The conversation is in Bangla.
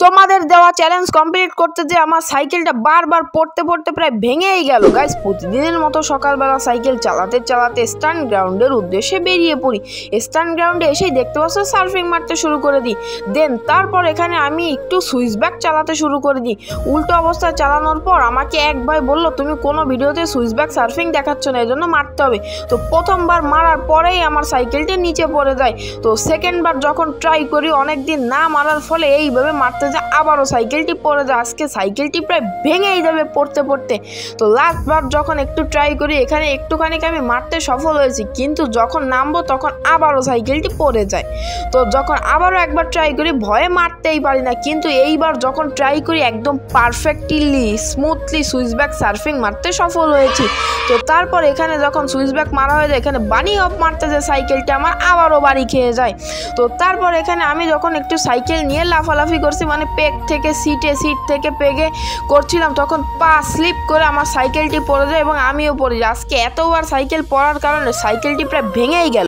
তোমাদের দেওয়া চ্যালেঞ্জ কমপ্লিট করতে যে আমার সাইকেলটা বারবার পড়তে পড়তে প্রায় ভেঙেই গেল। গাইস, প্রতিদিনের মতো সকালবেলা সাইকেল চালাতে চালাতে স্টান্ট গ্রাউন্ডের উদ্দেশ্যে বেরিয়ে পড়ি। স্টান্ট গ্রাউন্ডে এসেই দেখতে পাচ্ছ সার্ফিং মারতে শুরু করে দিই। তারপর এখানে আমি একটু সুইচ ব্যাক চালাতে শুরু করে দিই। উল্টো অবস্থায় চালানোর পর আমাকে এক ভাই বললো, তুমি কোনো ভিডিওতে সুইচ ব্যাক সার্ফিং দেখাচ্ছ না, এই জন্য মারতে হবে। তো প্রথমবার মারার পরেই আমার সাইকেলটি নিচে পড়ে যায়। তো সেকেন্ডবার যখন ট্রাই করি, অনেকদিন না মারার ফলে এইভাবে মারতে যায় আবারও সাইকেলটি পড়ে যায়। আজকে সাইকেলটি প্রায় ভেঙেই যাবে পড়তে পড়তে। তো লাস্টবার যখন একটু ট্রাই করি, এখানে একটুখানি আমি মারতে সফল হয়েছি, কিন্তু যখন নামবো তখন আবারও সাইকেলটি পড়ে যায়। তো যখন আবারও একবার ট্রাই করি, ভয়ে মারতেই পারি না, কিন্তু এইবার যখন ট্রাই করি একদম perfectly smoothly switch back surfing মারতে সফল হয়েছি। তো তারপর এখানে যখন সুইচ ব্যাক মারা হয়ে যায়, এখানে বানি অফ মারতে যায় সাইকেলটা আমার আবারও বাড়ি খেয়ে যায়। তো তারপর এখানে আমি যখন একটু সাইকেল নিয়ে লাফালাফি করছি, মানে পেগ থেকে সিট থেকে পেগে করছিলাম, তখন পা স্লিপ করে আমার সাইকেলটি পড়ে যায় এবং আমিও পড়ে যাই। আজকে এতবার সাইকেল পড়ার কারণে সাইকেলটি প্রায় ভেঙেই গেল।